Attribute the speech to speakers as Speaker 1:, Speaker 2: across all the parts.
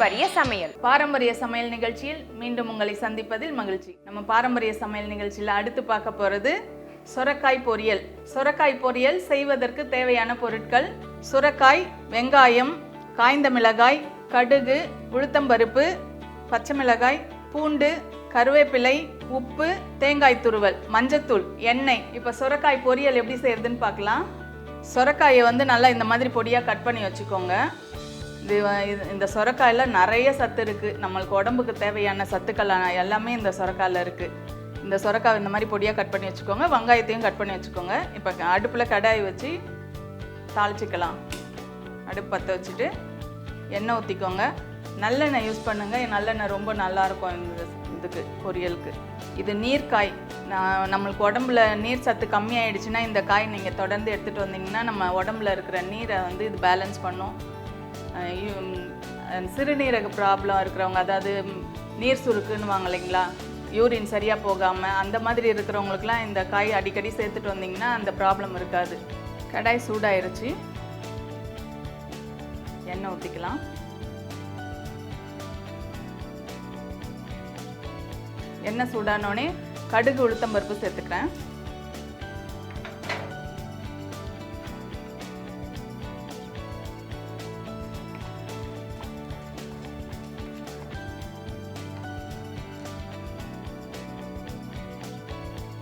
Speaker 1: பாரம்பரிய சமையல் நிகழ்ச்சியில் மீண்டும் உங்களை சந்திப்பதில் மகிழ்ச்சி. நம்ம பாரம்பரிய சமையல் நிகழ்ச்சியில் அடுத்து பார்க்க போகிறது சுரைக்காய் பொரியல். சுரைக்காய் பொரியல் செய்வதற்கு தேவையான பொருட்கள்: சுரைக்காய், வெங்காயம், காய்ந்த மிளகாய், கடுகு, உளுத்தம்பருப்பு, பச்சை மிளகாய், பூண்டு, கருவேப்பிலை, உப்பு, தேங்காய் துருவல், மஞ்சத்தூள், எண்ணெய். இப்போ சுரைக்காய் பொரியல் எப்படி செய்யறதுன்னு பார்க்கலாம். சுரைக்காயை நல்லா இந்த மாதிரி பொடியாக கட் பண்ணி வச்சுக்கோங்க. இந்த சுரைக்காயில் நிறைய சத்து இருக்குது. நம்மளுக்கு உடம்புக்கு தேவையான சத்துக்கள் எல்லாமே இந்த சுரைக்காயில் இருக்குது. இந்த சுரைக்காய் இந்த மாதிரி பொடியாக கட் பண்ணி வச்சுக்கோங்க. வெங்காயத்தையும் கட் பண்ணி வச்சுக்கோங்க. இப்போ அடுப்பில் கடாய் வச்சு தாளிச்சிக்கலாம். அடுப்பு பற்ற வச்சுட்டு எண்ணெய் ஊற்றிக்கோங்க. நல்லெண்ணெய் யூஸ் பண்ணுங்கள். நல்லெண்ணெய் ரொம்ப நல்லாயிருக்கும் இதுக்கு பொரியலுக்கு. இது நீர்க்காய். நம்மளுக்கு உடம்புல நீர் சத்து கம்மியாயிடுச்சுன்னா இந்த காய் நீங்கள் தொடர்ந்து எடுத்துகிட்டு வந்தீங்கன்னா நம்ம உடம்புல இருக்கிற நீரை இது பேலன்ஸ் பண்ணும். சிறுநீரக ப்ராப்ளம் இருக்கிறவங்க, அதாவது நீர் சுருக்குன்னு வாங்க இல்லைங்களா, யூரின் சரியாக போகாமல், அந்த மாதிரி இருக்கிறவங்களுக்குலாம் இந்த காய் அடிக்கடி சேர்த்துட்டு வந்தீங்கன்னா அந்த ப்ராப்ளம் இருக்காது. கடாய் சூடாயிருச்சு. எண்ணெய் ஊற்றிக்கலாம். எண்ணெய் சூடானோடனே கடுகு, உளுத்தம்பருப்பு சேர்த்துக்கிறேன்.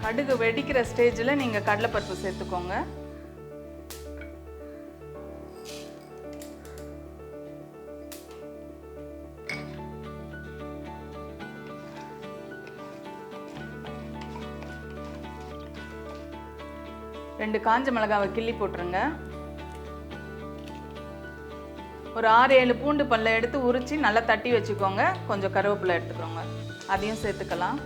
Speaker 1: கடுகு வெடிக்கிற ஸ்டேஜில் நீங்கள் கடலைப்பருப்பு சேர்த்துக்கோங்க. ரெண்டு காஞ்ச மிளகாவை கிள்ளி போட்டுருங்க. ஒரு 6-7 பூண்டு பல்லை எடுத்து உரித்து நல்லா தட்டி வச்சுக்கோங்க. கொஞ்சம் கருவேப்பிலை எடுத்துக்கோங்க, அதையும் சேர்த்துக்கலாம்.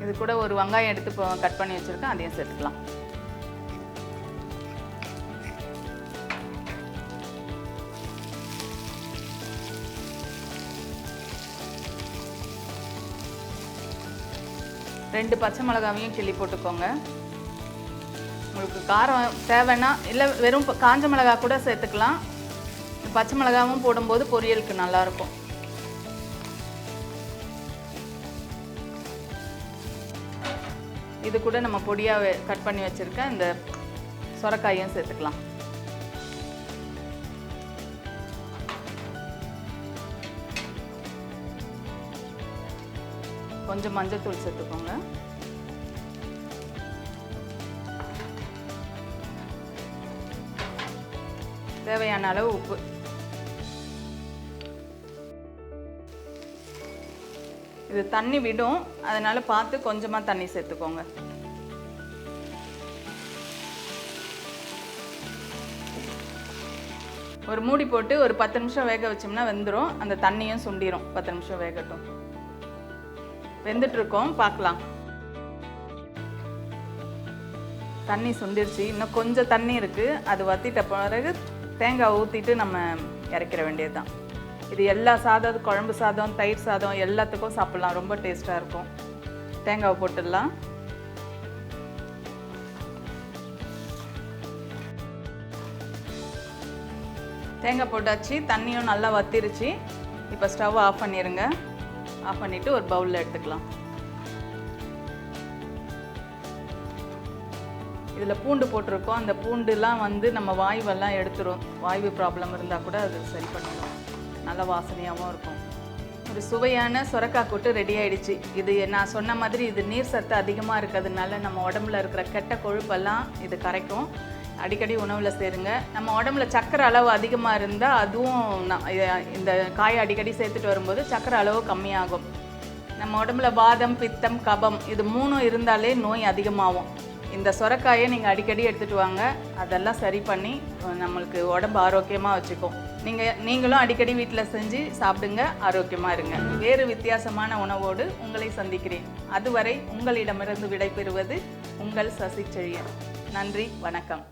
Speaker 1: இது கூட ஒரு வெங்காயம் எடுத்து கட் பண்ணி வச்சுருக்கேன், அதையும் சேர்த்துக்கலாம். ரெண்டு பச்சை மிளகாவையும் கிள்ளி போட்டுக்கோங்க. உங்களுக்கு காரம் தேவைன்னா இல்லை வெறும் காஞ்ச மிளகா கூட சேர்த்துக்கலாம். பச்சை மிளகாவும் போடும்போது பொரியலுக்கு நல்லாயிருக்கும். இது கூட நம்ம பொடியாக கட் பண்ணி வச்சுருக்க இந்த சுரைக்காயும் சேர்த்துக்கலாம். கொஞ்சம் மஞ்சத்தூள் சேர்த்துக்கோங்க. தேவையான அளவு உப்பு. இது தண்ணி விடும், அதனால பார்த்து கொஞ்சமாக தண்ணி சேர்த்துக்கோங்க. ஒரு மூடி போட்டு ஒரு 10 நிமிஷம் வேக வச்சோம்னா வெந்துடும். அந்த தண்ணியும் சுண்டிடும். 10 நிமிஷம் வேகட்டும். வெந்துட்டுருக்கோம், பார்க்கலாம். தண்ணி சுண்டிருச்சு. இன்னும் கொஞ்சம் தண்ணி இருக்குது. அது வற்றிட்ட பிறகு தேங்காய் ஊற்றிட்டு நம்ம இறக்கிற வேண்டியது தான். இது எல்லா சாதம், குழம்பு சாதம், தயிர் சாதம் எல்லாத்துக்கும் சாப்பிட்லாம். ரொம்ப டேஸ்ட்டாக இருக்கும். தேங்காவை போட்டுடலாம். தேங்காய் போட்டாச்சு. தண்ணியும் நல்லா வற்றிருச்சு. இப்போ ஸ்டவ் ஆஃப் பண்ணிடுங்க. ஆஃப் பண்ணிவிட்டு ஒரு பவுலில் எடுத்துக்கலாம். இதில் பூண்டு போட்டிருக்கோம். அந்த பூண்டுலாம் நம்ம வாயுவெல்லாம் எடுத்துரும். வாயு ப்ராப்ளம் இருந்தால் கூட அது சரி பண்ணிடும். நல்ல வாசனையாகவும் இருக்கும். ஒரு சுவையான சுரைக்காய் கூட்டு ரெடி ஆகிடுச்சு. இது நான் சொன்ன மாதிரி இது நீர் சத்து அதிகமாக இருக்கிறதுனால நம்ம உடம்புல இருக்கிற கெட்ட கொழுப்பெல்லாம் இது கரைக்கும். அடிக்கடி உணவில் சேருங்க. நம்ம உடம்புல சர்க்கரை அளவு அதிகமாக இருந்தால் அதுவும் இந்த காய் அடிக்கடி சேர்த்துட்டு வரும்போது சர்க்கரை அளவு கம்மியாகும். நம்ம உடம்புல வாதம், பித்தம், கபம் இது 3 இருந்தாலே நோய் அதிகமாகும். இந்த சுரைக்காயை நீங்கள் அடிக்கடி எடுத்துகிட்டு வாங்க. அதெல்லாம் சரி பண்ணி நம்மளுக்கு உடம்பு ஆரோக்கியமாக வச்சுக்கும். நீங்களும் அடிக்கடி வீட்டில் செஞ்சு சாப்பிடுங்க, ஆரோக்கியமாக இருங்க. வேறு வித்தியாசமான உணவோடு உங்களை சந்திக்கிறேன். அதுவரை உங்களிடமிருந்து விடைபெறுவது உங்கள் சசி செழியன். நன்றி, வணக்கம்.